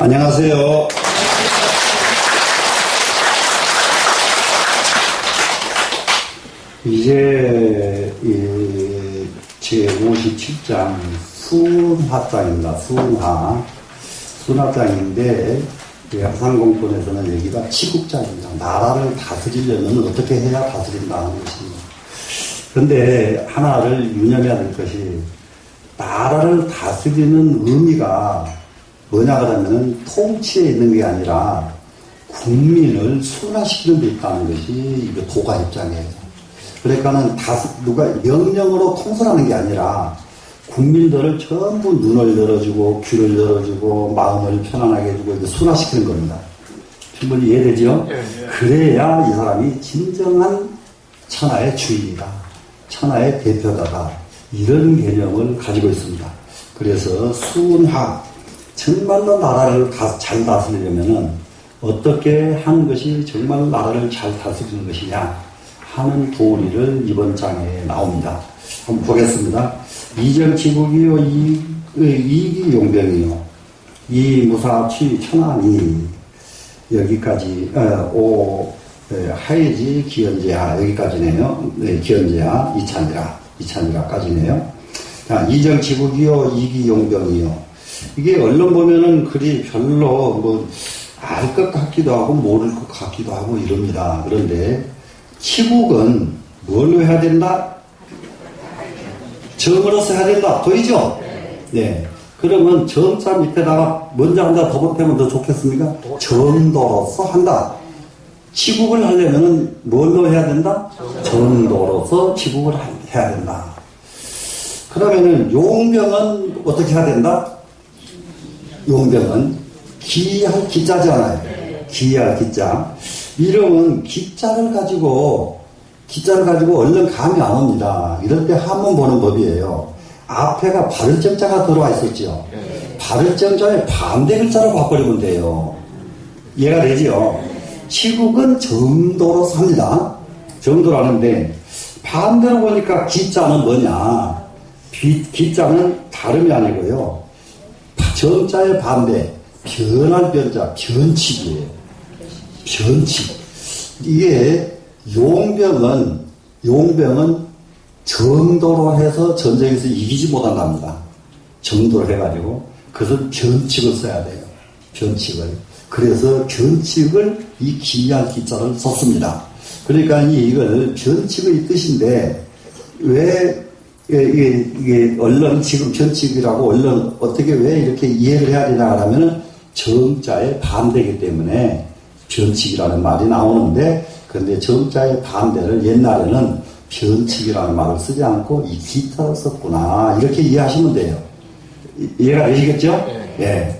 안녕하세요. 이제 제57장 순화장입니다. 순화장인데 하상공권에서는 여기가 치국장입니다. 나라를 다스리려면 어떻게 해야 다스린다는 것입니다. 그런데 하나를 유념해야 될 것이, 나라를 다스리는 의미가 뭐냐 그러면 통치에 있는 게 아니라 국민을 순화시키는 데 있다는 것이 이거 도가 입장이에요. 그러니까는 누가 명령으로 통솔하는 게 아니라 국민들을 전부 눈을 열어주고 귀를 열어주고 마음을 편안하게 해주고 이제 순화시키는 겁니다. 충분히 이해되죠? 그래야 이 사람이 진정한 천하의 주인이다, 천하의 대표자다, 이런 개념을 가지고 있습니다. 그래서 순화, 정말로 나라를 잘 다스리려면은 어떻게 하는 것이 정말 나라를 잘 다스리는 것이냐 하는 도리를 이번 장에 나옵니다. 한번 보겠습니다. 이정치국이요, 이기용병이요, 이무사취 천안이, 여기까지, 하예지 기연제하, 여기까지네요. 네, 기연제하, 이찬이라까지네요. 자, 이정치국이요, 이기용병이요. 이게 얼른 보면은 글이 별로 알 것 같기도 하고 모를 것 같기도 하고 이럽니다. 그런데 치국은 뭘로 해야 된다? 정으로서 해야 된다. 보이죠? 네. 그러면 정자 밑에다가 먼저 한자 더 보태면 더 좋겠습니까? 정도로서 한다. 치국을 하려면 뭘로 해야 된다? 정도로서 치국을 해야 된다. 그러면은 용병은 어떻게 해야 된다? 용병은 기할 기자잖아요. 기할 기자. 이름은 기자를 가지고 얼른 감이 안 옵니다. 이럴 때 한번 보는 법이에요. 앞에가 발을정자가 들어와 있었죠. 발을정자의 반대 글자로 바꿔버리면 돼요. 이해가 되죠? 치국은 정도로서 합니다. 정도로 하는데, 반대로 보니까 기자는 뭐냐? 기자는 다름이 아니고요, 정자의 반대, 변할 변자, 변칙이에요. 변칙. 이게 용병은 정도로 해서 전쟁에서 이기지 못한답니다. 정도로 해가지고 그것은 변칙을 써야 돼요. 변칙을. 그래서 변칙을 이 기할 기자를 썼습니다. 그러니까 이걸 변칙의 뜻인데, 왜 이게 얼른 지금 변칙이라고 얼른 어떻게 왜 이렇게 이해를 해야 되냐 하면은 정자의 반대이기 때문에 변칙이라는 말이 나오는데, 그런데 정자의 반대를 옛날에는 변칙이라는 말을 쓰지 않고 이 기타를 썼구나, 이렇게 이해하시면 돼요. 이해가 되시겠죠? 예.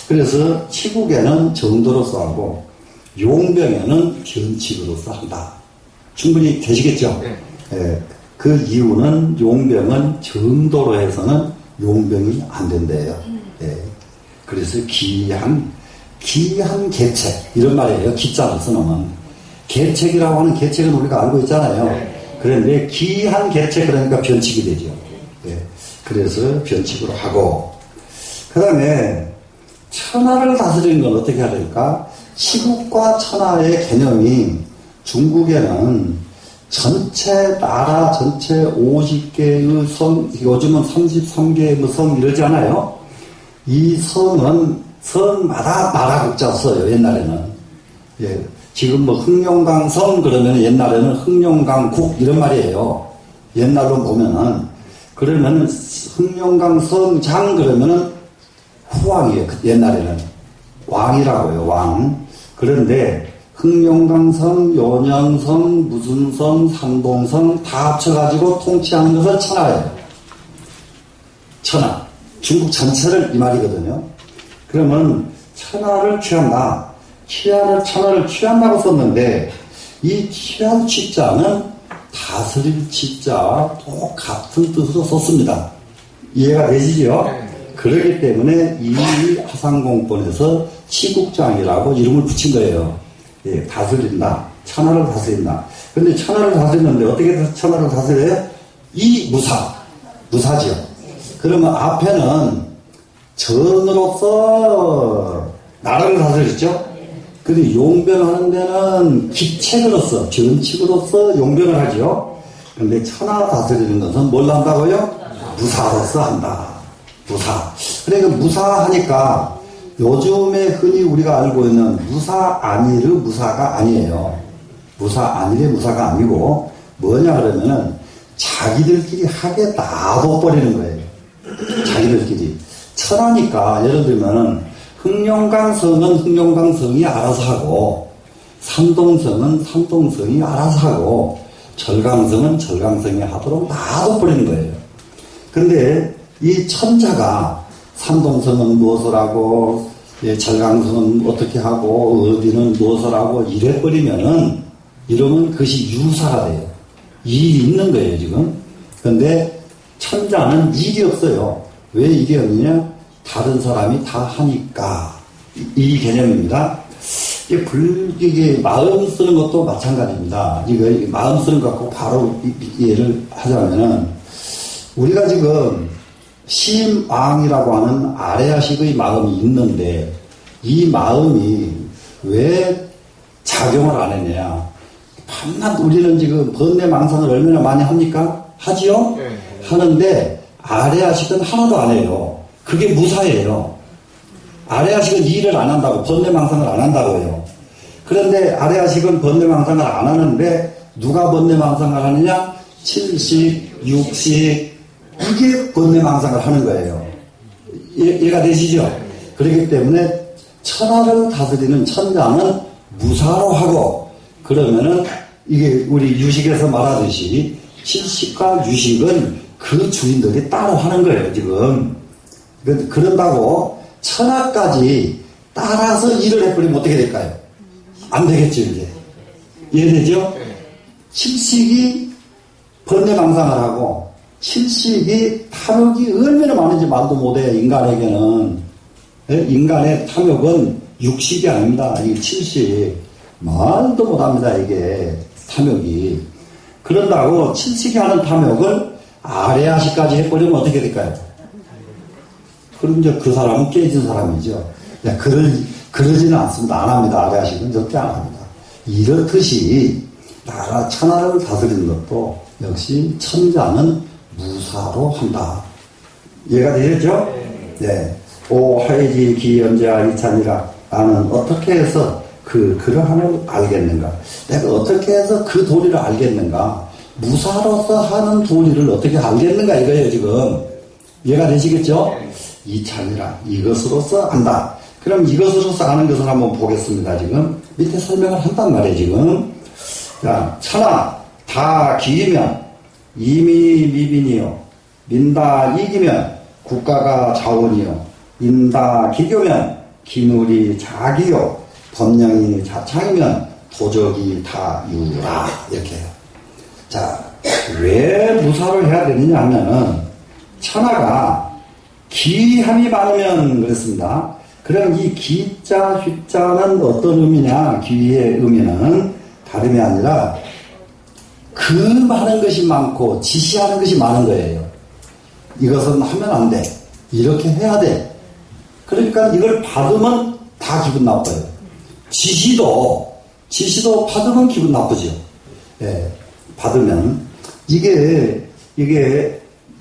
그래서 치국에는 정도로서 하고 용병에는 변칙으로서 한다. 충분히 되시겠죠? 예. 그 이유는 용병은 정도로 해서는 용병이 안 된대요. 예. 그래서 기한 계책, 이런 말이에요. 기자를 써놓으면. 계책이라고 하는 계책은 우리가 알고 있잖아요. 그런데 기한 계책, 그러니까 변칙이 되죠. 예. 그래서 변칙으로 하고, 그 다음에 천하를 다스리는 건 어떻게 해야 될까? 치국과 천하의 개념이 중국에는 나라 전체 50개의 성, 요즘은 33개의 성 이러지 않아요? 이 성은 성마다 나라 국자 써요, 옛날에는. 예. 지금 흑룡강성 그러면 옛날에는 흑룡강국 이런 말이에요. 옛날로 보면은. 그러면은 흑룡강성장 그러면은 후왕이에요. 옛날에는. 왕이라고요, 왕. 그런데 흑룡강성, 요령성, 무슨 성, 산동성 다 합쳐가지고 통치하는 것은 천하예요. 천하. 중국 전체를 이 말이거든요. 그러면 천하를 취한다. 천하를 취한다고 썼는데, 이 취한 취자는 다스릴 취자와 똑같은 뜻으로 썼습니다. 이해가 되시죠? 그렇기 때문에 이 하상공권에서 치국장이라고 이름을 붙인 거예요. 예, 다스린다. 천하를 다스린다. 근데 천하를 다스리는데 어떻게 천하를 다스려요? 이 무사지요. 그러면 앞에는 전으로서 나라를 다스렸죠? 근데 용변하는 데는 기책으로서, 전칙으로서 용변을 하죠. 근데 천하 다스리는 것은 뭘 한다고요? 무사로서 한다. 무사. 그러니까 무사하니까 요즘에 흔히 우리가 알고 있는 무사안일의 무사가 아니에요. 무사안일의 무사가 아니고 뭐냐 그러면은 자기들끼리 하게 놔둬버리는 거예요. 자기들끼리. 천하니까 예를 들면은 흑룡강성은 흑룡강성이 알아서 하고 산동성은 산동성이 알아서 하고 절강성은 절강성이 하도록 놔둬버리는 거예요. 근데 이 천자가 산동성은 무엇을 하고 절강성은 어떻게 하고 어디는 무엇을 하고 이래버리면은 이러면 그것이 유사가 돼요. 일이 있는 거예요 지금. 근데 천자는 일이 없어요. 왜 일이 없느냐? 다른 사람이 다 하니까. 이 개념입니다. 이게 마음 쓰는 것도 마찬가지입니다. 이거 마음 쓰는 것 갖고 바로 이해를 하자면은 우리가 지금 심왕이라고 하는 아레아식의 마음이 있는데 이 마음이 왜 작용을 안 했냐? 밤낮 우리는 지금 번뇌망상을 얼마나 많이 합니까? 하지요? 네. 하는데 아레아식은 하나도 안 해요. 그게 무사예요. 아레아식은 일을 안 한다고, 번뇌망상을 안 한다고 해요. 그런데 아레아식은 번뇌망상을 안 하는데 누가 번뇌망상을 하느냐? 칠식, 육식, 이게 번뇌망상을 하는 거예요. 이해가 되시죠? 그렇기 때문에 천하를 다스리는 천자는 무사로 하고 그러면은 이게 우리 유식에서 말하듯이 칠식과 유식은 그 주인들이 따로 하는 거예요 지금. 그런다고 천하까지 따라서 일을 해버리면 어떻게 될까요? 안 되겠죠 이제. 이해되죠? 칠식이 번뇌망상을 하고 칠식이 탐욕이 얼마나 많은지 말도 못해요 인간에게는. 인간의 탐욕은 육식이 아닙니다. 이 칠식 말도 못합니다 이게 탐욕이. 그런다고 칠식이 하는 탐욕을 아레아식까지 해버리면 어떻게 될까요? 그럼 이제 그 사람은 깨진 사람이죠. 그러지는 않습니다. 안 합니다. 아레아식은 절대 안 합니다. 이렇듯이 나라 천하를 다스리는 것도 역시 천자는 무사로 한다. 이해가 되셨죠? 네. 오 하이지 기연자 이찬이라. 나는 어떻게 해서 그러함을 알겠는가? 내가 어떻게 해서 그 도리를 알겠는가? 무사로서 하는 도리를 어떻게 알겠는가 이거예요 지금. 이해가 되시겠죠? 이찬이라. 이것으로서 안다. 그럼 이것으로서 아는 것을 한번 보겠습니다 지금. 밑에 설명을 한단 말이에요 지금. 자, 천하 다 기이면 이민이 미빈이요 민다 이기면 국가가 자원이요 인다 기교면 기물이 자기요 법령이 자창이면 도적이 다 유라. 이렇게 해요. 자, 왜 무사를 해야 되느냐 하면은 천하가 기함이 많으면 그렇습니다. 그럼 이 기자, 휘자는 어떤 의미냐? 기의 의미는 다름이 아니라 그 많은 것이 많고 지시하는 것이 많은 거예요. 이것은 하면 안 돼. 이렇게 해야 돼. 그러니까 이걸 받으면 다 기분 나빠요. 지시도 받으면 기분 나쁘죠. 예, 받으면. 이게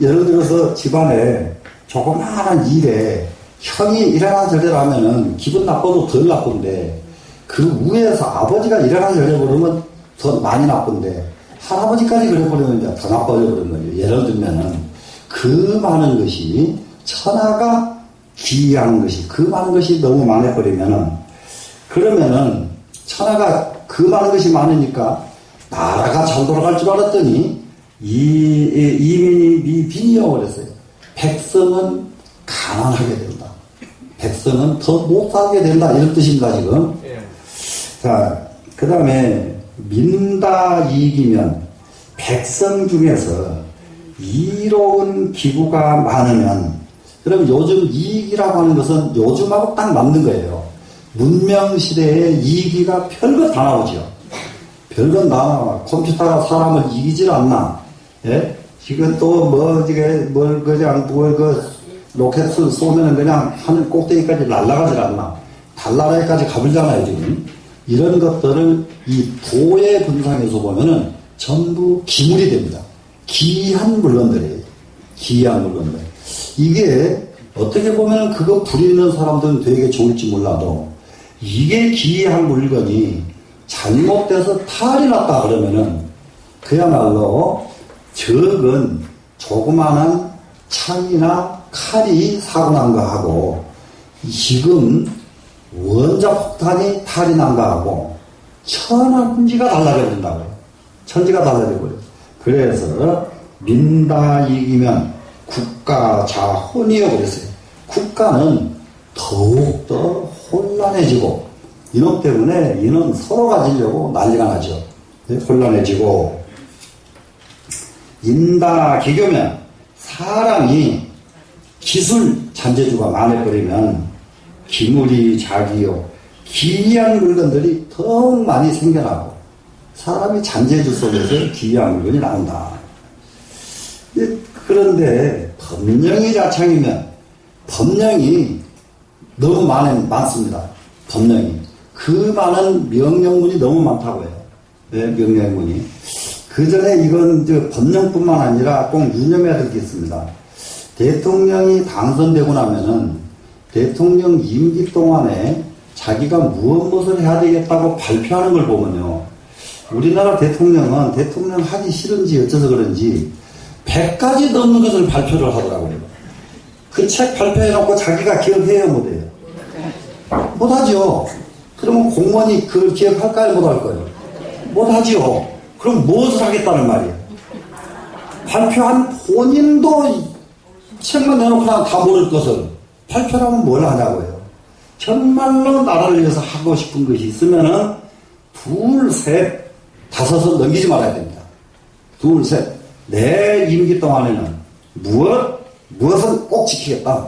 예를 들어서 집안에 조그마한 일에 형이 이래라 저래라 하면은 기분 나빠도 덜 나쁜데 그 위에서 아버지가 이래라 저래라 그러면 더 많이 나쁜데 할아버지까지 그래 버리면 이제 더 나빠져 버리는 거예요. 예를 들면은 그 많은 것이 천하가 기이한 것이 그 많은 것이 너무 많아 버리면은 그러면은 천하가 그 많은 것이 많으니까 나라가 잘 돌아갈 줄 알았더니 이민이 미빈이요 그랬어요. 백성은 가난하게 된다. 백성은 더 못 살게 된다. 이런 뜻입니다 지금. 자, 그 다음에 민다 이익이면 백성 중에서 이로운 기구가 많으면 그럼 요즘 이익이라고 하는 것은 요즘하고 딱 맞는 거예요. 문명시대에 이익이가 별것 다 나오죠. 별것 다 나와. 컴퓨터가 사람을 이기질 않나. 예? 지금 또 로켓을 쏘면은 그냥 하늘 꼭대기까지 날아가질 않나. 달나라에까지 가불잖아요, 지금. 이런 것들을 이 도의 분상에서 보면은 전부 기물이 됩니다. 귀한 물건들이에요. 귀한 물건들. 이게 어떻게 보면은 그거 부리는 사람들은 되게 좋을지 몰라도 이게 귀한 물건이 잘못돼서 탈이 났다 그러면은 그야말로 적은 조그마한 창이나 칼이 사고 난 거하고 지금 원자폭탄이 탈이 난 거하고 천지가 달라져버린다고요. 천지가 달라져버려요. 그래서 민다 이기면 국가 자혼이여 그랬어요. 국가는 더욱더 혼란해지고 이놈 때문에 이놈 서로 가지려고 난리가 나죠. 혼란해지고 인다 기교면 사람이 기술 잔재주가 많아버리면 기물이 자기요 기이한 물건들이 더욱 많이 생겨나고 사람이 잔재주 속에서 기이한 물건이 나온다. 그런데 법령이 자창이면 법령이 너무 많습니다. 법령이. 그 많은 명령문이 너무 많다고 해요. 네, 명령문이. 그 전에 이건 법령뿐만 아니라 꼭 유념해야 될 게 있습니다. 대통령이 당선되고 나면은 대통령 임기 동안에 자기가 무엇을 해야 되겠다고 발표하는 걸 보면요. 우리나라 대통령은 대통령 하기 싫은지 어째서 그런지 100가지 넘는 것을 발표를 하더라고요. 그 책 발표해놓고 자기가 기억해요, 못해요? 못하죠. 그러면 공무원이 그걸 기억할까요, 못할 거예요? 못하죠. 그럼 무엇을 하겠다는 말이에요? 발표한 본인도 책만 내놓고 다 모를 것을 발표하면 뭘 하냐고요. 정말로 나라를 위해서 하고 싶은 것이 있으면은 둘, 셋, 다섯을 넘기지 말아야 됩니다. 둘, 셋. 내 임기 동안에는 무엇은 꼭 지키겠다.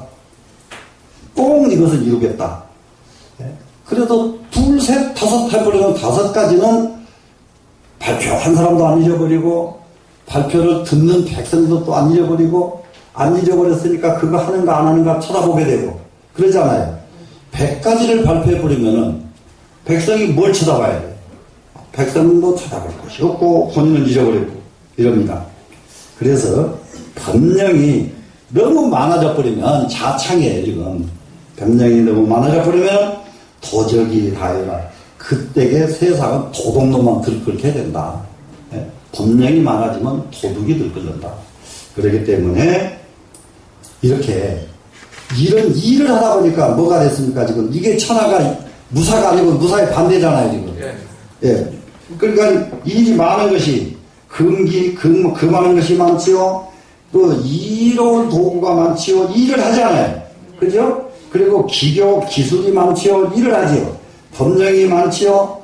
꼭 이것을 이루겠다. 그래도 둘, 셋, 다섯 해버리면 5가지는 발표한 사람도 안 잊어버리고 발표를 듣는 백성도 또 안 잊어버리고 안 잊어버렸으니까 그거 하는가 안 하는가 쳐다보게 되고 그러잖아요. 100가지를 발표해버리면은 백성이 뭘 쳐다봐야 돼요? 백성도 쳐다볼 것이 없고 본인은 잊어버리고 이럽니다. 그래서 법령이 너무 많아져 버리면 자창이에요, 지금. 법령이 너무 많아져 버리면 도적이 다해라. 그때의 세상은 도둑놈만 들끓게 된다. 법령이 많아지면 도둑이 들끓는다. 그렇기 때문에 이렇게 이런 일을 하다 보니까 뭐가 됐습니까, 지금? 이게 천하가 무사가 아니고 무사의 반대잖아요, 지금. 예. 그러니까 일이 많은 것이 금하는 것이 많지요. 또 이로운 도구가 많지요. 일을 하잖아요. 그죠? 그리고 기교, 기술이 많지요. 일을 하지요. 법령이 많지요.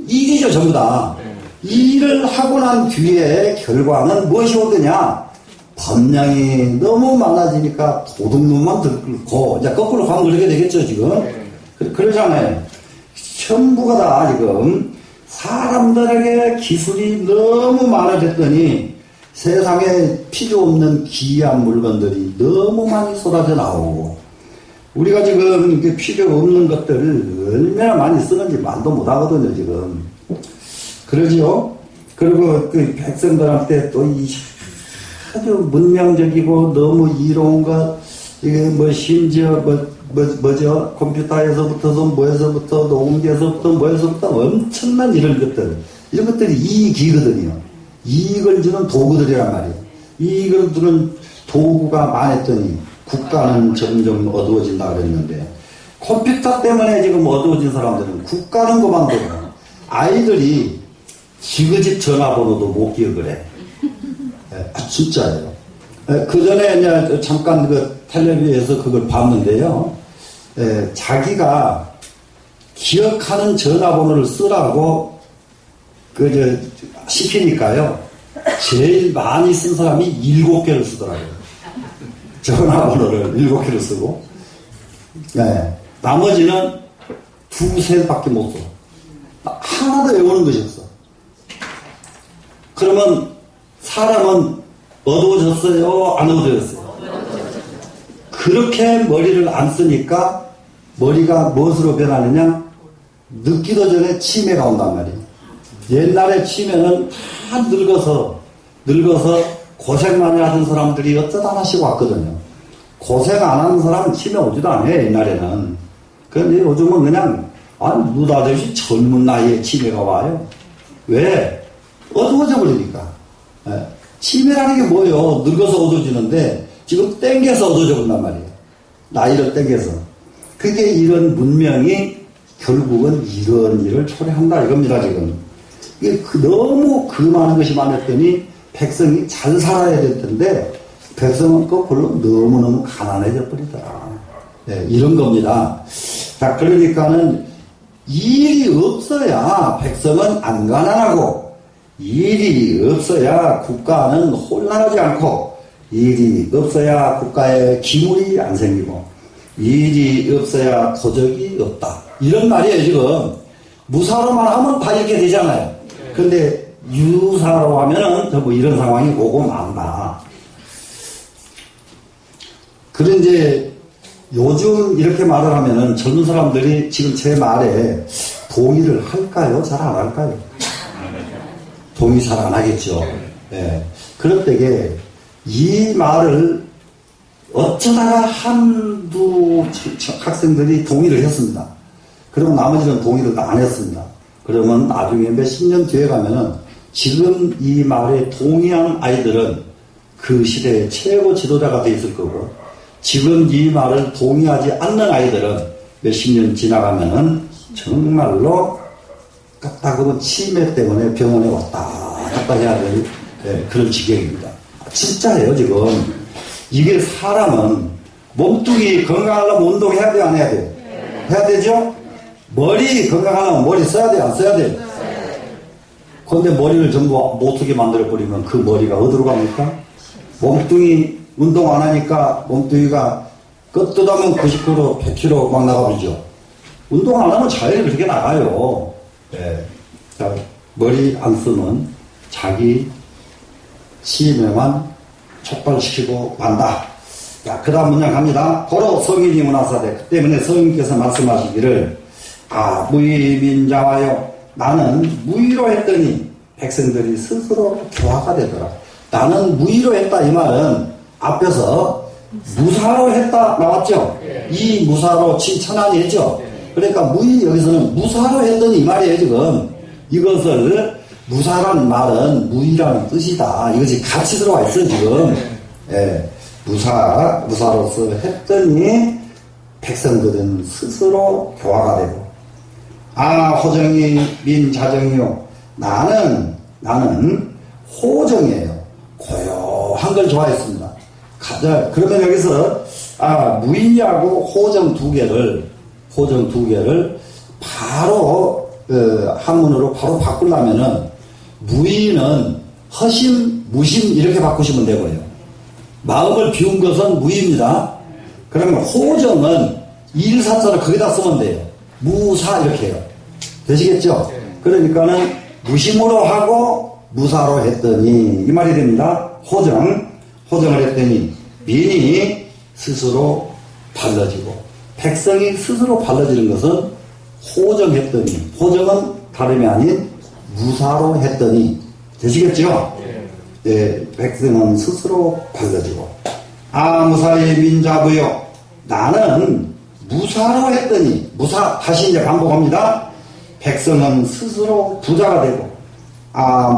일이죠, 전부 다. 일을 하고 난 뒤에 결과는 무엇이 오더냐? 법령이 너무 많아지니까 도둑놈만 들끓고, 이제 거꾸로 가면 그렇게 되겠죠, 지금? 그러잖아요. 전부가 다 지금 사람들에게 기술이 너무 많아졌더니 세상에 필요 없는 귀한 물건들이 너무 많이 쏟아져 나오고 우리가 지금 이게 필요 없는 것들을 얼마나 많이 쓰는지 말도 못 하거든요, 지금. 그러지요? 그리고 그 백성들한테 또 이 아주 문명적이고 너무 이로운 것, 이게 뭐 심지어 뭐죠? 컴퓨터에서부터도 뭐에서부터 녹음기에서부터 뭐에서부터 엄청난 이런 것들이 이익이거든요. 이익을 주는 도구들이란 말이에요. 이익을 주는 도구가 많았더니 국가는 점점 어두워진다 그랬는데 컴퓨터 때문에 지금 어두워진 사람들은 국가는 그만둬요. 아이들이 지그집 전화번호도 못 기억을 해. 진짜예요. 그 전에 이제 잠깐 그 텔레비에서 그걸 봤는데요. 자기가 기억하는 전화번호를 쓰라고 시키니까요. 제일 많이 쓴 사람이 7개를 쓰더라고요. 전화번호를 7개를 쓰고. 나머지는 2-3밖에 못 써. 하나도 외우는 것이 없어. 그러면 사람은 어두워졌어요? 안 어두워졌어요? 그렇게 머리를 안 쓰니까 머리가 무엇으로 변하느냐? 늙기도 전에 치매가 온단 말이에요. 옛날에 치매는 다 늙어서 고생 많이 하던 사람들이 어쩌다 하나씩 왔거든요. 고생 안 하는 사람은 치매 오지도 않아요, 옛날에는. 그런데 요즘은 그냥, 느닷없이 젊은 나이에 치매가 와요. 왜? 어두워져 버리니까. 예. 치매라는 게 뭐예요? 늙어서 어두워지는데, 지금 땡겨서 어두워져 본단 말이에요. 나이를 땡겨서. 그게 이런 문명이 결국은 이런 일을 초래한다 이겁니다, 지금. 이게 너무 그 많은 것이 많았더니 백성이 잘 살아야 될 텐데, 백성은 거꾸로 너무너무 가난해져 버리더라. 네, 이런 겁니다. 자, 그러니까는 일이 없어야 백성은 안 가난하고, 일이 없어야 국가는 혼란하지 않고, 일이 없어야 국가에 기물이 안 생기고, 일이 없어야 도적이 없다. 이런 말이에요, 지금. 무사로만 하면 다 이렇게 되잖아요. 근데 유사로 하면은 뭐 이런 상황이 오고 만다. 그런 이제 요즘 이렇게 말을 하면은 젊은 사람들이 지금 제 말에 동의를 할까요? 잘 안 할까요? 동의 잘 안 하겠죠. 예. 그럴 때에 이 말을 어쩌다가 한두 학생들이 동의를 했습니다. 그러면 나머지는 동의를 다 안 했습니다. 그러면 나중에 몇십 년 뒤에 가면은 지금 이 말에 동의한 아이들은 그 시대의 최고 지도자가 돼 있을 거고, 지금 이 말을 동의하지 않는 아이들은 몇십 년 지나가면은 정말로 까딱하고 치매 때문에 병원에 왔다 갔다 해야 될 그런 지경입니다. 진짜예요, 지금. 이게 사람은 몸뚱이 건강하려면 운동해야 돼요, 안 해야 돼요? 해야 되죠? 머리 건강하려면 머리 써야 돼요, 안 써야 돼요? 그런데 머리를 전부 못 쓰게 만들어버리면 그 머리가 어디로 갑니까? 몸뚱이 운동 안 하니까 몸뚱이가 끄떡하면 90kg, 100kg 막 나가버리죠. 운동 안 하면 자연히 그렇게 나가요. 네. 자, 머리 안 쓰면 자기 치매만 촉발시키고 만다. 자, 그 다음 문장 갑니다. 고로 성인이 문화사대. 그 때문에 성인께서 말씀하시기를, 무의민자와요. 나는 무의로 했더니 백성들이 스스로 교화가 되더라. 나는 무의로 했다. 이 말은 앞에서 무사로 했다 나왔죠. 이 무사로 칭찬하니 했죠. 그러니까 무의, 여기서는 무사로 했더니 이 말이에요, 지금. 이것을 무사란 말은 무의라는 뜻이다. 이것이 같이 들어와 있어, 지금. 예. 무사로서 했더니 백성들은 스스로 교화가 되고, 호정이 민자정이요. 나는 호정이에요. 고요한 걸 좋아했습니다. 그러면 여기서, 무의하고 호정 두 개를 바로, 한문으로 바로 바꾸려면은, 무의는 허심, 무심 이렇게 바꾸시면 되고요. 마음을 비운 것은 무의입니다. 그러면 호정은 일사자를 거기다 쓰면 돼요. 무사 이렇게 해요. 되시겠죠? 그러니까는 무심으로 하고 무사로 했더니 이 말이 됩니다. 호정을 했더니 민이 스스로 발라지고, 백성이 스스로 발라지는 것은 호정했더니, 호정은 다름이 아닌 무사로 했더니 되시겠죠? 네, 백성은 스스로 발라지고, 무사의 민자부요. 나는 무사로 했더니, 무사 다시 이제 반복합니다. 백성은 스스로 부자가 되고,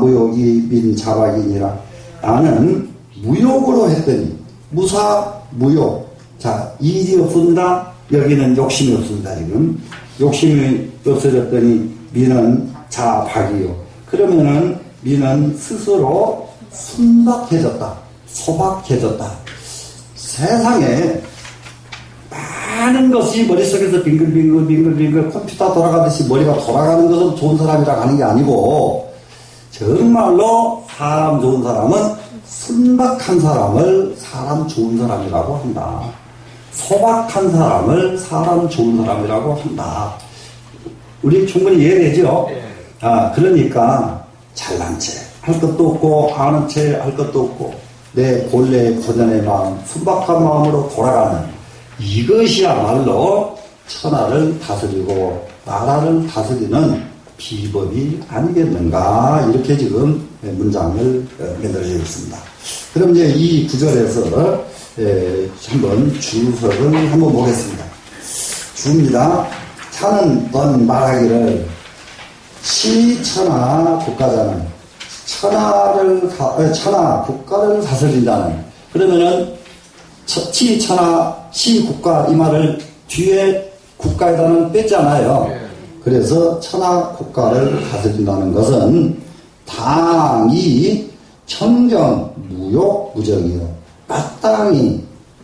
무욕이 민자박이니라. 나는 무욕으로 했더니, 무욕. 자, 일이 없습니다. 여기는 욕심이 없습니다, 지금. 욕심이 없어졌더니 민은 자박이요. 그러면은 민은 스스로 순박해졌다. 소박해졌다. 세상에 많은 것이 머릿속에서 빙글빙글 컴퓨터 돌아가듯이 머리가 돌아가는 것은 좋은 사람이라고 하는 게 아니고, 정말로 사람 좋은 사람은 순박한 사람을 사람 좋은 사람이라고 한다. 소박한 사람을 사람 좋은 사람이라고 한다. 우리 충분히 이해되죠? 그러니까 잘난 체 할 것도 없고 아는 체 할 것도 없고 내 본래 고전의 마음, 순박한 마음으로 돌아가는, 이것이야말로 천하를 다스리고 나라를 다스리는 비법이 아니겠는가, 이렇게 지금 문장을 만들어져 있습니다. 그럼 이제 이 구절에서 한번 주석을 한번 보겠습니다. 주입니다. 차는 넌 말하기를 시천하 국가자는 천하 국가를 다스린다는, 그러면은 시천하 시국가 이 말을 뒤에 국가에다는 뺐잖아요. 그래서 천하 국가를 다스린다는 것은 당이 청정 무욕 무정이요, 마땅히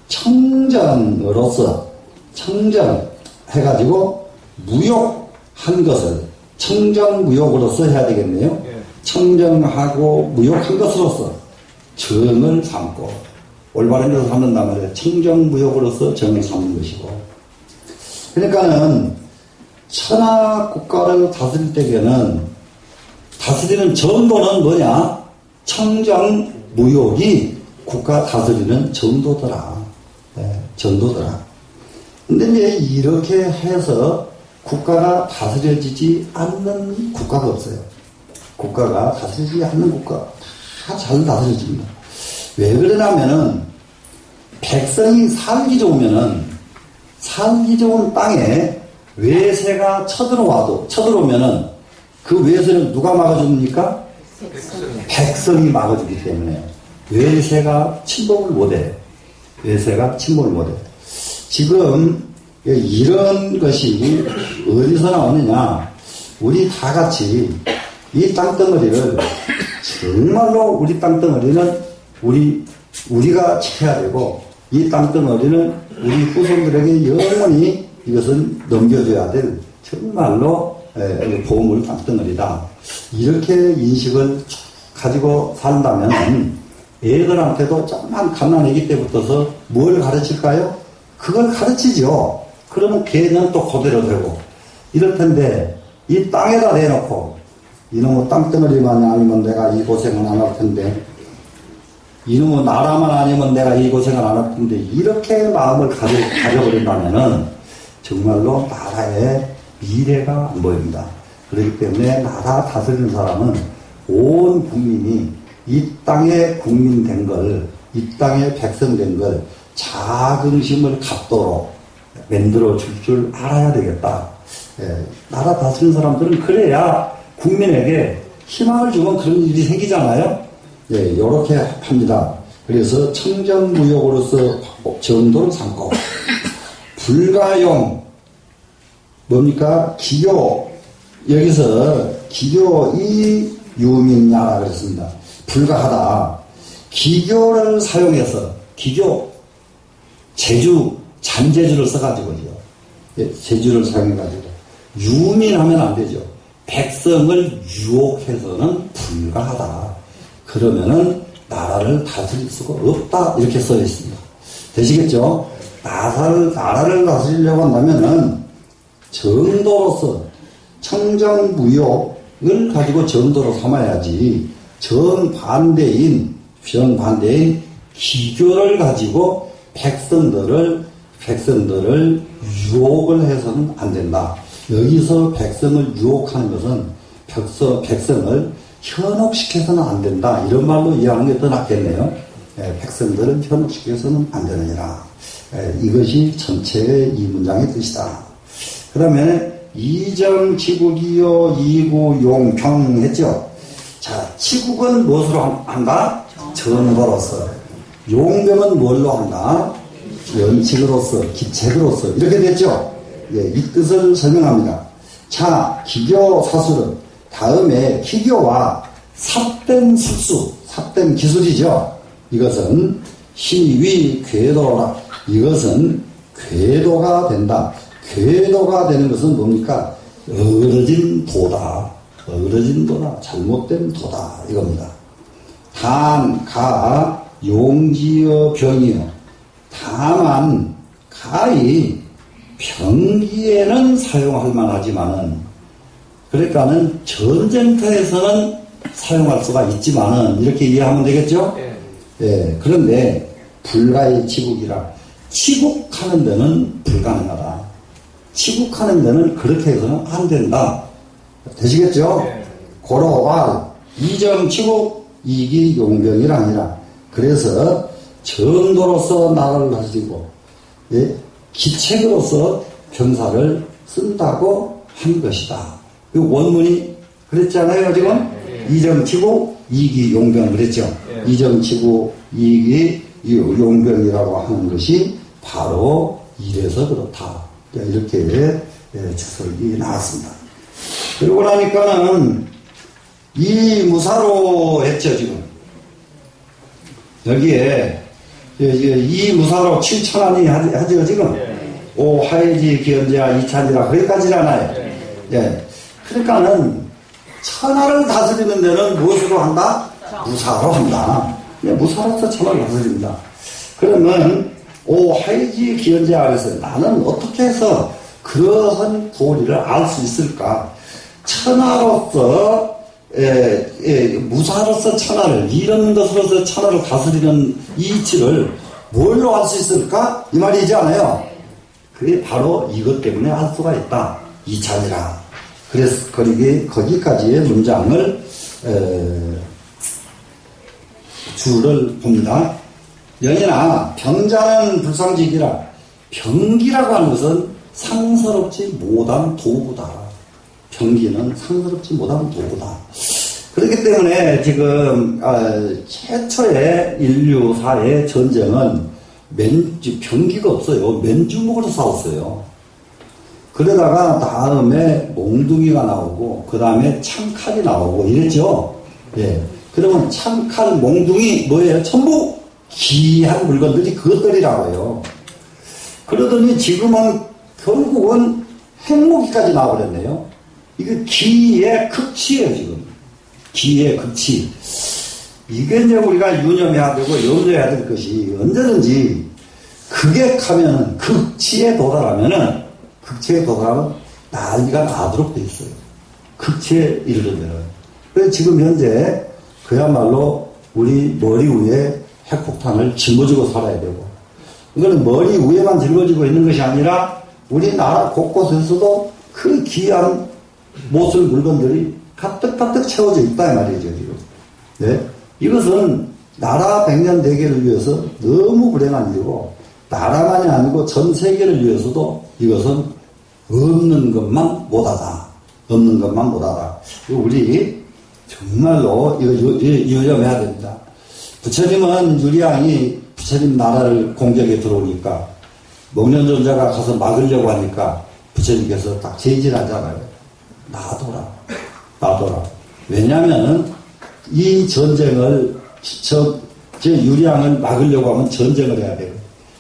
청정으로서 청정해가지고 무욕한 것을 청정무욕으로서 해야 되겠네요. 청정하고 무욕한 것으로서 정을 삼고, 올바른 것을 삼는단 말이에요. 청정무욕으로서 정을 삼는 것이고. 그러니까는 천하 국가를 다스릴 때에는 다스리는 정도는 뭐냐? 청정무욕이 국가 다스리는 정도더라. 정도더라. 근데 이제 이렇게 해서 국가가 다스려지지 않는 국가가 없어요. 국가가 다스리지 않는 국가 다 잘 다스려집니다. 왜 그러냐면은 백성이 살기 좋으면은, 살기 좋은 땅에 외세가 쳐들어오면은 그 외세를 누가 막아줍니까? 백성이 막아주기 때문에 외세가 침범을 못해요. 외세가 침범을 못해요. 지금 이런 것이 어디서 나오느냐? 우리 다 같이 이 땅덩어리를, 정말로 우리 땅덩어리는 우리가 지켜야 되고, 이 땅덩어리는 우리 후손들에게 영원히 이것은 넘겨줘야 될 정말로 보물 땅덩어리다. 이렇게 인식을 가지고 산다면 애들한테도 조금만 갓난아기 때부터서 뭘 가르칠까요? 그걸 가르치죠. 그러면 걔는 또 그대로 되고 이럴 텐데, 이 땅에다 내놓고 이놈의 땅덩어리만 아니면 내가 이 고생은 안 할 텐데, 이놈의 나라만 아니면 내가 이 고생을 안 할 텐데, 이렇게 마음을 가져버린다면은 정말로 나라의 미래가 안 보입니다. 그렇기 때문에 나라 다스리는 사람은 온 국민이 이 땅의 국민 된 걸, 이 땅의 백성 된 걸 자긍심을 갖도록 만들어 줄 알아야 되겠다. 나라 다스리는 사람들은 그래야 국민에게 희망을 주면 그런 일이 생기잖아요. 요렇게 합니다. 그래서 청정무욕으로서 정도를 삼고, 불가용, 뭡니까? 기교, 여기서 기교 이 유민야라 그랬습니다. 불가하다. 기교를 사용해서, 기교, 잔재주를 써가지고요. 재주를 사용해가지고. 유민하면 안 되죠. 백성을 유혹해서는 불가하다. 그러면은 나라를 다스릴 수가 없다. 이렇게 써 있습니다. 되시겠죠? 나라를 다스리려고 한다면은 정도로서 청정무욕을 가지고 정도로 삼아야지, 정반대인 기교를 가지고 백성들을 유혹을 해서는 안 된다. 여기서 백성을 유혹하는 것은 백성을 현혹시켜서는 안 된다. 이런 말로 이해하는 게 더 낫겠네요. 백성들은 현혹시켜서는 안 되느니라. 이것이 전체의 이 문장의 뜻이다. 그 다음에 이정, 치국이요, 이구, 용, 병 했죠. 자, 치국은 무엇으로 한다? 정도로서. 용병은 뭘로 한다? 연칙으로서, 기책으로서. 이렇게 됐죠. 이 뜻을 설명합니다. 자, 기교 사술은 다음에 기교와 삽된 술수, 삽된 기술이죠. 이것은 시위 궤도라. 이것은 궤도가 된다. 궤도가 되는 것은 뭡니까? 어그러진 도다. 잘못된 도다. 이겁니다. 단, 가, 용지여 병이여. 다만, 가이 병기에는 사용할 만하지만은, 그러니까는 전쟁터에서는 사용할 수가 있지만은, 이렇게 이해하면 되겠죠? 그런데, 불가의 치국이라, 치국하는 데는 불가능하다. 치국하는 데는 그렇게 해서는 안 된다. 되시겠죠? 고로와 이정치국 이기 용병이라 아니라 그래서 정도로서 나라를 다스리고 예? 기책으로서 병사를 쓴다고 한 것이다. 그 원문이 그랬잖아요 지금. 이정치국 이기 용병 그랬죠. 이정치국 이기 용병이라고 하는 것이 바로 이래서 그렇다. 이렇게 주석이 나왔습니다. 그러고 나니까는 이 무사로 했죠 지금. 여기에 이 무사로 7천안이 하죠 지금. 오 하예지 기현제야 이찬이라 거기까지잖아요. 예. 그러니까는 천하를 다스리는 데는 무엇으로 한다? 무사로 한다. 예, 무사로서 천하를 다스립니다. 그러면 오 하예지 기현제야 그래서 나는 어떻게 해서 그러한 도리를 알 수 있을까? 천하로서 무사로서 천하를 이런 것으로서 천하를 다스리는 이 이치를 뭘로 알 수 있을까? 이 말이지 않아요? 그게 바로 이것 때문에 알 수가 있다. 이찬이라. 그래서 거기까지의 문장을 주를 봅니다. 연이나 병자는 불상직이라. 병기라고 하는 것은 상서롭지 못한 도구다. 병기는 상스럽지 못한 도구다. 그렇기 때문에 지금 최초의 인류사의 전쟁은 병기가 없어요. 맨주먹으로 싸웠어요. 그러다가 다음에 몽둥이가 나오고 그 다음에 창칼이 나오고 이랬죠. 예. 그러면 창칼, 몽둥이 뭐예요? 전부 귀한 물건들이 그것들이라고 해요. 그러더니 지금은 결국은 핵무기까지 나와버렸네요. 이거 기의 극치예요, 지금. 기의 극치. 이게 이제 우리가 유념해야 되고 염두해야 될 것이 언제든지 극액하면은, 극치에 도달하면 난리가 나도록 돼 있어요. 극치에 이르르면. 그래서 지금 현재 그야말로 우리 머리 위에 핵폭탄을 짊어지고 살아야 되고, 이거는 머리 위에만 짊어지고 있는 것이 아니라 우리나라 곳곳에서도 그 귀한 못쓸 물건들이 가득가득 채워져 있다 이 말이죠 지금. 네? 이것은 나라 백년 대계를 위해서 너무 불행한 일이고 나라만이 아니고 전 세계를 위해서도 이것은 없는 것만 못하다. 없는 것만 못하다. 우리 정말로 이거 유념해야 됩니다. 부처님은 유리왕이 부처님 나라를 공격에 들어오니까 목련존자가 가서 막으려고 하니까 부처님께서 딱 제지하잖아요. 놔둬라. 왜냐하면 이 전쟁을 유리왕을 막으려고 하면 전쟁을 해야 돼요.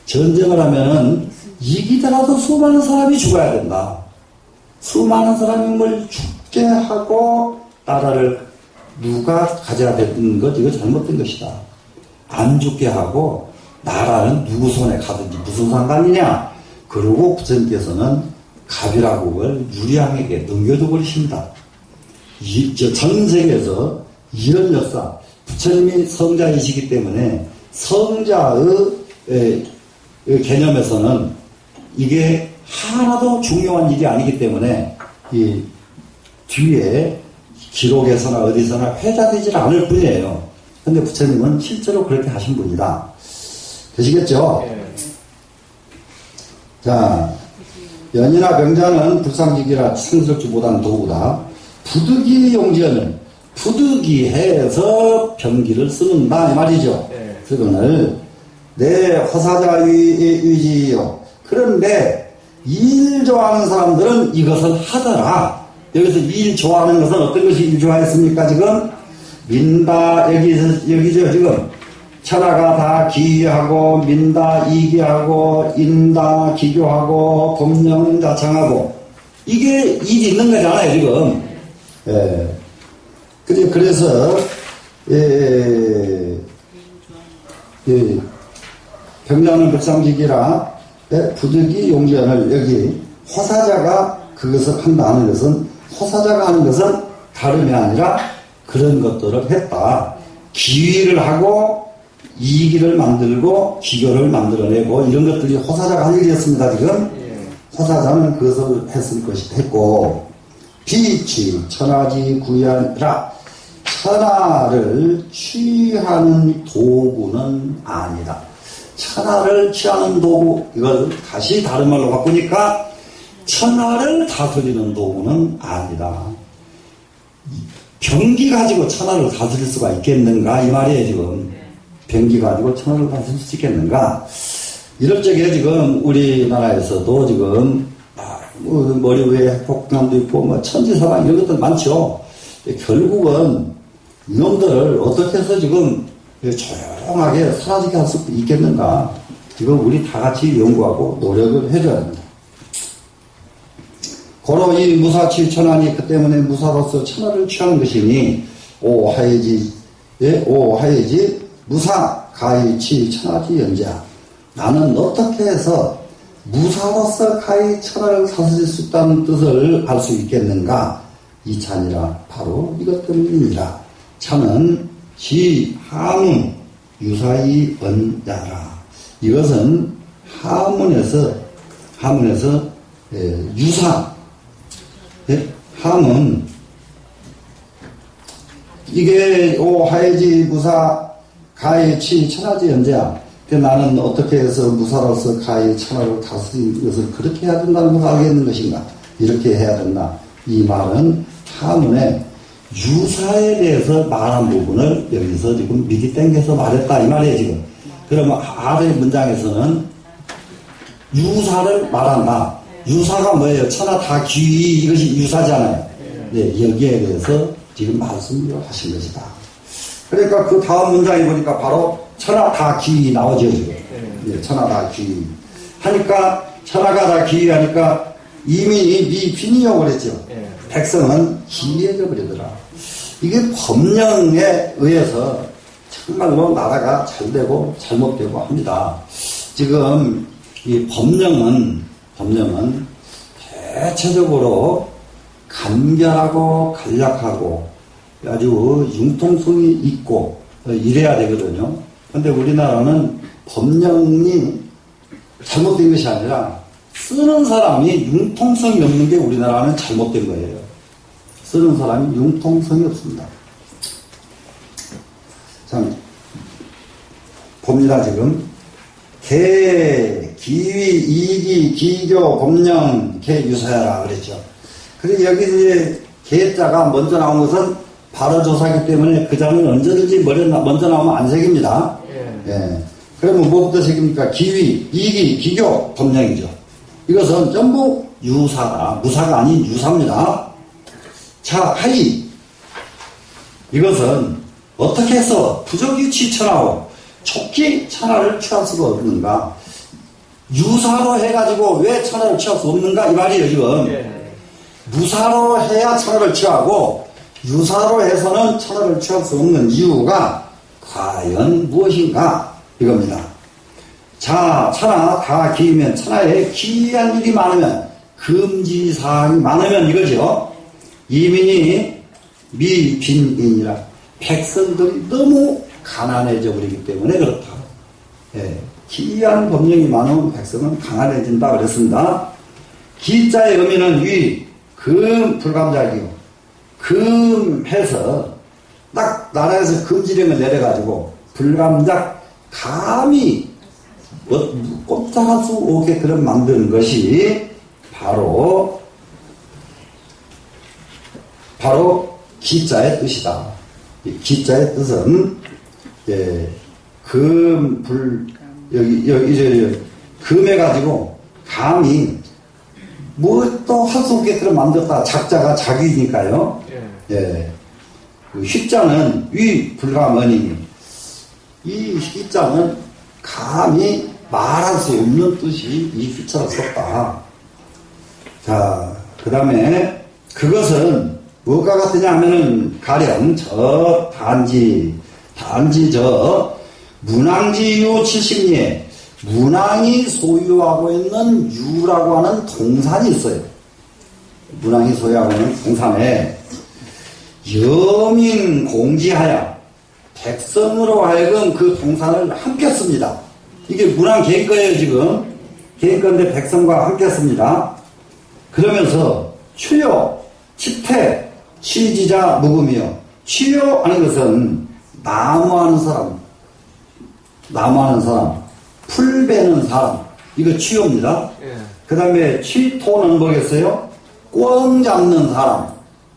전쟁을 하면은 이기더라도 수많은 사람이 죽어야 된다. 수많은 사람을 죽게 하고 나라를 누가 가져야 되는 것 이거 잘못된 것이다. 안 죽게 하고 나라는 누구 손에 가든지 무슨 상관이냐. 그러고 부처님께서는 가비라국을 유리왕에게 넘겨줘 버리십니다. 전 세계에서 이런 역사, 부처님이 성자이시기 때문에 성자의 개념에서는 이게 하나도 중요한 일이 아니기 때문에 이 뒤에 기록에서나 어디서나 회자되지 않을 뿐이에요. 근데 부처님은 실제로 그렇게 하신 분이다. 되시겠죠? 자, 연이나 병자는 불상직이라 상스럽지 못한 도구다. 부득이 용지연을 부득이해서 병기를 쓰는다 이 말이죠. 그거는 내 허사자 위지요. 그런데 일 좋아하는 사람들은 이것을 하더라. 여기서 일 좋아하는 것은 어떤 것이 일 좋아했습니까 지금? 민다 여기죠 지금. 천하가 다 기하고 민다 이기하고 인다 기교하고 법령 자창하고 이게 일이 있는 거잖아요 지금. 예. 그래서 병자는 불상직이라 부득이 용지연을 여기 호사자가 그것을 한다는 것은 호사자가 하는 것은 다름이 아니라 그런 것들을 했다. 기위를 하고 이기를 만들고 기교를 만들어내고 이런 것들이 호사자가 할 일이었습니다 지금. 화사자는 그것을 했고 비취 천하지 구현이라 천하를 취하는 도구는 아니다. 천하를 취하는 도구, 이걸 다시 다른 말로 바꾸니까 천하를 다스리는 도구는 아니다. 병기 가지고 천하를 다스릴 수가 있겠는가 이 말이에요. 지금 병기 가지고 천하를 다스릴 수 있겠는가. 이럴 적에 지금 우리나라에서도 지금 머리 위에 폭남도 있고 뭐 천지사방 이런 것들 많죠. 결국은 이놈들을 어떻게 해서 지금 조용하게 사라지게 할 수 있겠는가. 이거 우리 다 같이 연구하고 노력을 해줘야 합니다. 고로 이 무사치 천하니 그 때문에 무사로서 천하를 취하는 것이니 오하예지 무사 가이치 천하지 연자. 나는 어떻게 해서 무사로서 가히 천하를 다스릴 수 있다는 뜻을 알 수 있겠는가? 이 찬이라 바로 이것 때문이니라. 찬은 시 하문 유사히 언야라. 이것은 하문에서 유사. 함은 이게 오하예지 무사 가해치 천하지 연재야. 나는 어떻게 해서 무사로서 가히 천하를 다스리는 것을 그렇게 해야 된다는 걸 알겠는 것인가? 이렇게 해야 된다. 이 말은 하문의 유사에 대해서 말한 부분을 여기서 지금 미리 땡겨서 말했다 이 말이에요 지금. 그러면 아래 문장에서는 유사를 말한다. 유사가 뭐예요? 천하 다 귀 이것이 유사잖아요. 네, 여기에 대해서 지금 말씀을 하신 것이다. 그러니까 그 다음 문장에 보니까 바로 천하 다 귀 나오죠 지금. 네, 천하 다 귀 하니까 천하가 다 귀 하니까 이민이 미빈이라고 그랬죠. 백성은 기이해져 버리더라. 이게 법령에 의해서 정말로 나라가 잘 되고 잘못되고 합니다. 지금 이 법령은 대체적으로 간결하고 간략하고 아주 융통성이 있고 이래야 되거든요. 근데 우리나라는 법령이 잘못된 것이 아니라 쓰는 사람이 융통성이 없는 게 우리나라는 잘못된 거예요. 쓰는 사람이 융통성이 없습니다. 참, 봅니다, 지금. 개, 기위, 이기, 기교, 법령, 개, 유사야라 그랬죠. 그리고 여기 이제 개자가 먼저 나온 것은 발어조사기 때문에 그 자는 언제든지 먼저 나오면 안 새깁니다. 예. 그러면 뭐부터 새깁니까? 기위, 이기, 기교, 법령이죠. 이것은 전부 유사다. 무사가 아닌 유사입니다. 자, 하이. 이것은 어떻게 해서 부적유치 천하고 촉기 천하를 취할 수가 없는가? 유사로 해가지고 왜 천하를 취할 수 없는가? 이 말이에요, 지금. 무사로 해야 천하를 취하고 유사로 해서는 천하를 취할 수 없는 이유가 과연 무엇인가? 이겁니다. 자, 천하 다 기이면 천하에 기이한 일이 많으면 금지사항이 많으면 이거죠. 이민이 미빈인이라 백성들이 너무 가난해져 버리기 때문에 그렇다. 예, 기이한 법령이 많으면 백성은 가난해진다 그랬습니다. 기자의 의미는 위, 불감작이요. 금해서 딱 나라에서 금지령을 내려가지고 불감작 감히 꼼짝할 수 없게끔 만드는 것이 바로 기자의 뜻이다. 이 기자의 뜻은 여기 금해가지고 감히 뭐 또 할 수 없게끔 만들었다. 작자가 자기니까요. 예. 그 휘자는 위 불감언이니 이 휘자는 감히 말할 수 없는 뜻이 이 휘자를 썼다. 자, 그 다음에 그것은 뭐가 같으냐 하면은 가령 저 단지 저 문왕지유 70리에 문왕이 소유하고 있는 유라고 하는 동산이 있어요. 문왕이 소유하고 있는 동산에 여민 공지하여 백성으로 하여금 그 동산을 함께 씁니다. 이게 문왕 계획 거예요, 지금. 개인건대 백성과 함께 했습니다. 그러면서 추요, 치태, 취지자 무금이요. 취요 하는 것은 나무하는 사람, 풀 베는 사람, 이거 취요입니다. 그 다음에 취토는 뭐겠어요? 꿩 잡는 사람,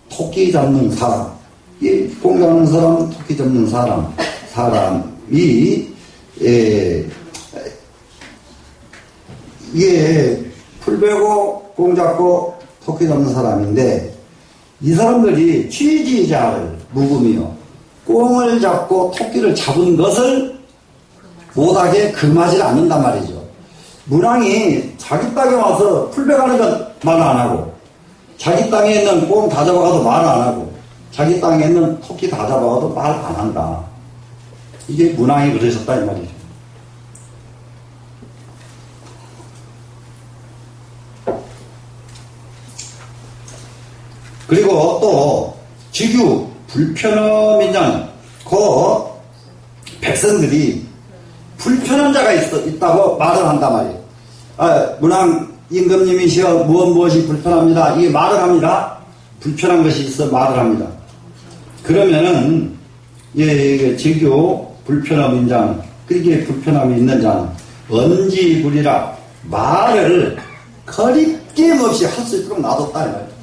토끼 잡는 사람. 이 꿩 잡는 사람, 토끼 잡는 사람이, 이게 풀 베고 꿩 잡고 토끼 잡는 사람인데, 이 사람들이 취지자를 묵음이요. 꿩을 잡고 토끼를 잡은 것을 못하게 금하지 않는단 말이죠. 문왕이 자기 땅에 와서 풀 베가는 건 말 안 하고, 자기 땅에 있는 꿩 다 잡아가도 말 안 하고, 자기 땅에 있는 토끼 다 잡아가도 말 안 한다. 이게 문왕이 그러셨다 이 말이죠. 그리고 또 직유 불편한 민장, 그 백성들이 불편한 자가 있다고 말을 한단 말이에요. 문왕 임금님이시여 무엇이 불편합니다. 이게 말을 합니다. 불편한 것이 있어 말을 합니다. 그러면은 직유 불편한 민장, 그렇게 불편함이 있는 자는 언지불이라 말을 거리낌없이 할 수 있도록 놔뒀다 이 말이에요.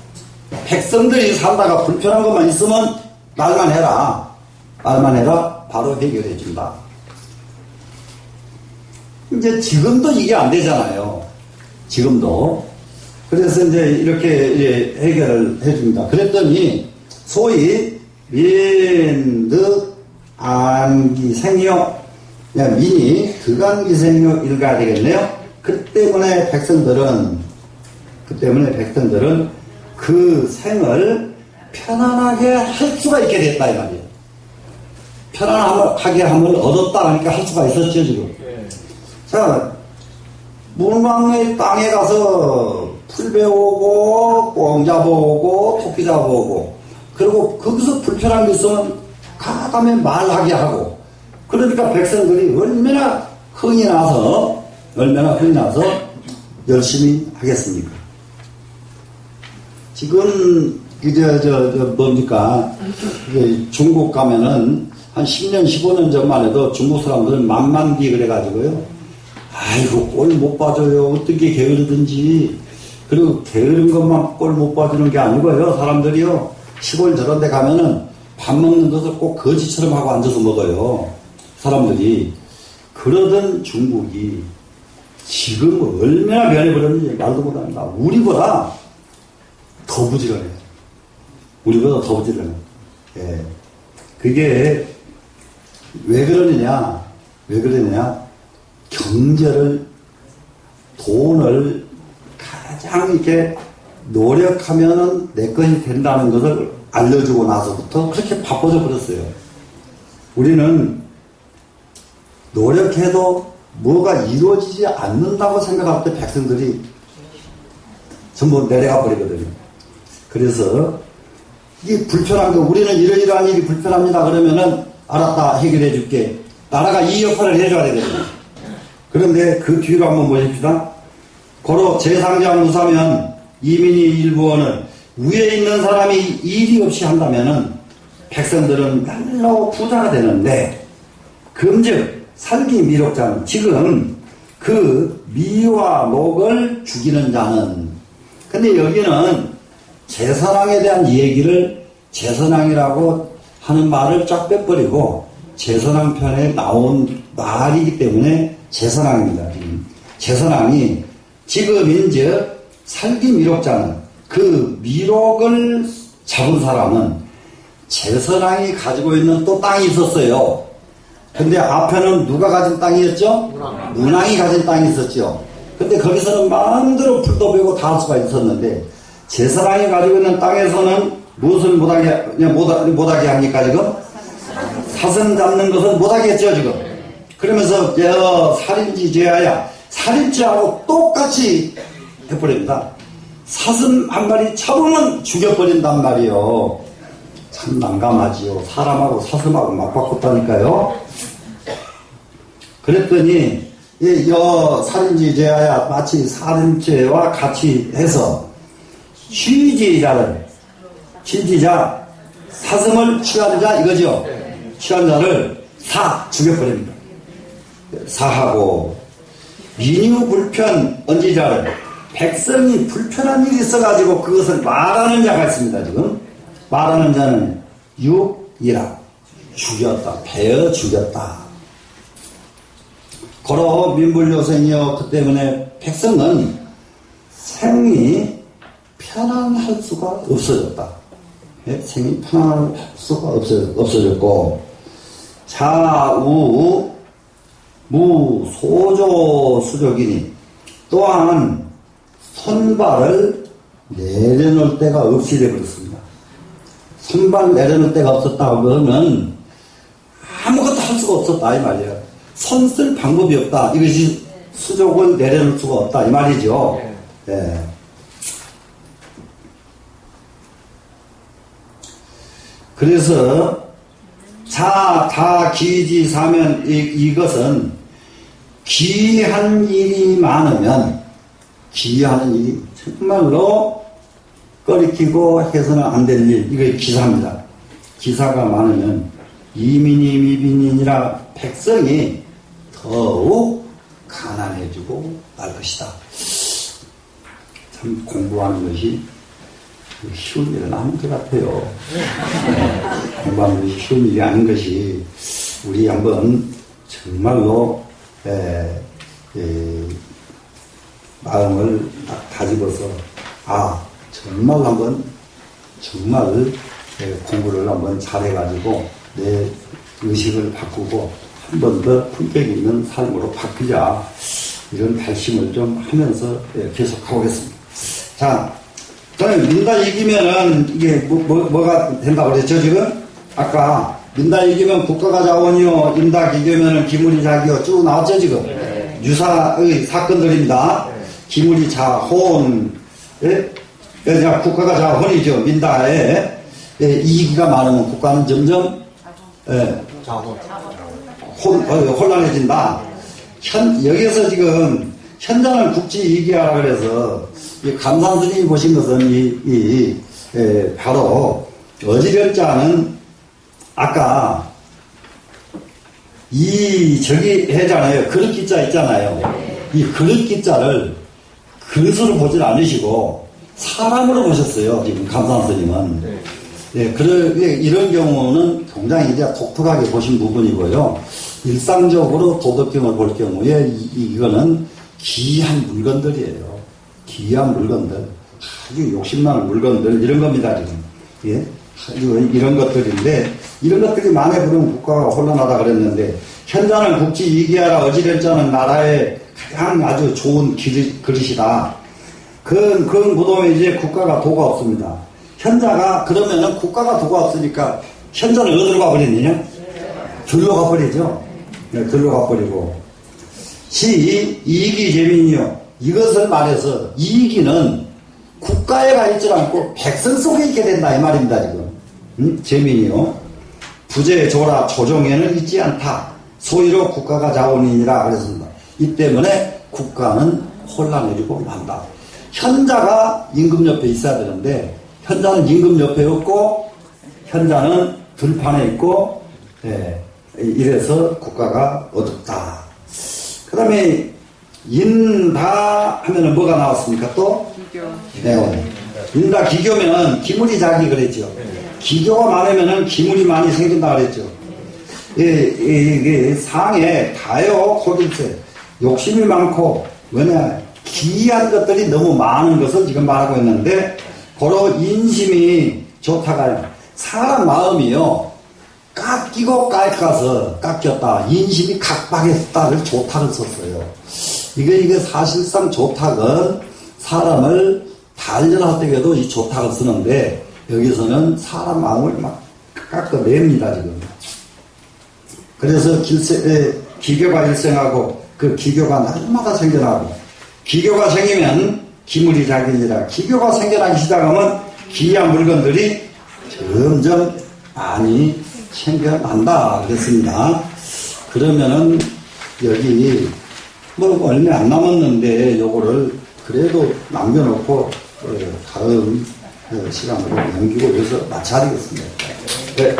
백성들이 살다가 불편한 것만 있으면 말만 해라 바로 해결해 준다. 이제 지금도 이게 안 되잖아요. 지금도. 그래서 이제 이렇게 해결을 해줍니다. 그랬더니 소위 민득 안기생요, 민이 득안기생요 일가 되겠네요. 그 때문에 백성들은 그 생을 편안하게 할 수가 있게 됐다 이 말이에요. 편안하게 함을 얻었다 하니까 할 수가 있었죠 지금. 자, 문왕의 땅에 가서 풀 베오고 꿩 잡아오고 토끼 잡아오고, 그리고 거기서 불편한 게 있으면 가다음에 말하게 하고, 그러니까 백성들이 얼마나 흥이 나서 열심히 하겠습니까? 지금 뭡니까? 중국 가면은 한 10년 15년 전만 해도 중국 사람들은 만만기 그래가지고요, 아이고 꼴 못 봐줘요, 어떻게 게으르든지. 그리고 게으른 것만 꼴 못 봐주는 게 아니고요, 사람들이요, 시골 저런 데 가면은 밥 먹는 것을 꼭 거지처럼 하고 앉아서 먹어요, 사람들이. 그러던 중국이 지금 얼마나 변해버렸는지 말도 못합니다. 우리보다 더 부지런해. 예. 그게 왜 그러느냐? 돈을 가장 이렇게 노력하면은 내 것이 된다는 것을 알려주고 나서부터 그렇게 바빠져 버렸어요. 우리는 노력해도 뭐가 이루어지지 않는다고 생각할 때 백성들이 전부 내려가 버리거든요. 그래서 이게 불편한 거, 우리는 이러이러한 일이 불편합니다 그러면은 알았다, 해결해 줄게. 나라가 이 역할을 해줘야 되거든요. 그런데 그 뒤로 한번 보십시다. 고로 제상장 무사면 이민이 일부원을 위에 있는 사람이 일이 없이 한다면은 백성들은 날로 부자가 되는데, 금즉 살기 미록자는, 지금 그 미와 목을 죽이는 자는, 근데 여기는 제선왕에 대한 얘기를 제선왕이라고 하는 말을 쫙 빼버리고 제선왕 편에 나온 말이기 때문에 제선왕입니다. 제선왕이 지금인즉 살기 미록자는, 그 미록을 잡은 사람은 제선왕이 가지고 있는 또 땅이 있었어요. 근데 앞에는 누가 가진 땅이었죠? 문왕이 가진 땅이 있었죠. 근데 거기서는 마음대로 불도 베고 다 할 수가 있었는데, 제선왕이 가지고 있는 땅에서는 무엇을 못하게 합니까 지금? 사슴 잡는 것은 못하게 했죠 지금. 그러면서 살인지 죄하야, 살인죄하고 똑같이 해버립니다. 사슴 한 마리 잡으면 죽여버린단 말이요. 참 난감하지요. 사람하고 사슴하고 막 바꿨다니까요. 그랬더니 살인죄야 마치 살인죄와 같이 해서 취지자 사슴을 취한 자 이거죠. 취한 자를 죽여버립니다. 사하고 민유 불편 언지자를 백성이 불편한 일이 있어가지고 그것을 말하는 자가 있습니다. 지금 말하는 자는 육이라 죽였다. 베어 죽였다. 고로 민불요생이여 그 때문에 백성은 생이 편안할 수가 없어졌다. 생이 편안할 수가 없어졌고 자우 무소조 수족이니 또한 손발을 내려놓을 데가 없이 되어버렸습니다. 손발 내려놓을 데가 없었다 그러면 아무것도 할 수가 없었다 이 말이에요. 손 쓸 방법이 없다. 이것이 수족을 내려놓을 수가 없다 이 말이죠. 네. 그래서 다 기지 사면 이것은 기한 일이 많으면 기하는 일이 정말로 꺼리키고 해서는 안 될 일, 이거 기사입니다. 기사가 많으면 이민이 미빈이니라 백성이 더욱 가난해지고 말 것이다. 참 공부하는 것이 쉬운 일은 아닌 것 같아요. 공부하는 것이 쉬운 일이 아닌 것이 우리 한번 정말로 마음을 딱 다집어서 정말 한번 공부를 한번 잘해가지고 내 의식을 바꾸고 한 번 더 품격 있는 삶으로 바꾸자 이런 발심을 좀 하면서 계속 가보겠습니다. 자, 저는 민다 이기면은 이게 뭐가 된다고 그랬죠 지금? 아까 민다 이기면 국가가 자원이요 인다 기교면은 기물이 자기요 쭉 나왔죠 지금? 유사의 사건들입니다. 기물이 자혼, 국가가 자혼이죠. 민다에 이기가 많으면 국가는 점점 혼란해진다. 여기에서 지금 현장을 국지 이기하라 그래서 감산 스님이 보신 것은 바로 어지련자는 아까 저기 해잖아요. 그릇 기자 있잖아요. 이 그릇 기자를 그릇으로 보질 않으시고 사람으로 보셨어요. 지금 감산 스님은. 이런 경우는 굉장히 이제 독특하게 보신 부분이고요. 일상적으로 도덕경을 볼 경우에 이거는 귀한 물건들이에요. 귀한 물건들. 아주 욕심나는 물건들, 이런 겁니다, 지금. 이런 것들인데, 이런 것들이 만에 부르면 국가가 혼란하다 그랬는데, 현자는 국지 이기하라 어지련자는 나라의 가장 아주 좋은 그릇이다. 그건 무덤에 이제 국가가 도가 없습니다. 현자가, 그러면은 국가가 도가 없으니까, 현자는 어디로 가버리느냐? 들로 가버리죠. 들로 가버리고. 이익이 재민이요. 이것을 말해서, 이익이는 국가에 가 있지 않고 백성 속에 있게 된다, 이 말입니다, 지금. 재민이요. 부재, 조라, 조정에는 있지 않다. 소위로 국가가 자원이니라 그랬습니다. 이 때문에 국가는 혼란해지고 만다. 현자가 임금 옆에 있어야 되는데, 현자는 임금 옆에 없고, 현자는 들판에 있고, 이래서 국가가 어둡다. 그 다음에, 인다 하면은 뭐가 나왔습니까? 또? 기교. 인다 기교면 기물이 자기 그랬죠. 기교가 많으면은 기물이 많이 생긴다 그랬죠. 상에 다요, 코길세. 욕심이 많고, 기이한 것들이 너무 많은 것을 지금 말하고 있는데, 고로 인심이 좋다가요. 사람 마음이요. 깎이고 깎였다. 인심이 각박했다를 좋다를 썼어요. 이게 사실상 조탁은 사람을 단련할 때에도 이 조탁을 쓰는데 여기서는 사람 마음을 막 깎아냅니다 지금. 그래서 기교가 일생하고 그 기교가 날마다 생겨나고 기교가 생기면 기물이 자기니라. 기교가 생겨나기 시작하면 기이한 물건들이 점점 많이 생겨난다 그랬습니다. 그러면은 여기 뭐 얼마 안 남았는데 요거를 그래도 남겨놓고 다음 시간으로 넘기고 여기서 마쳐야겠습니다. 네.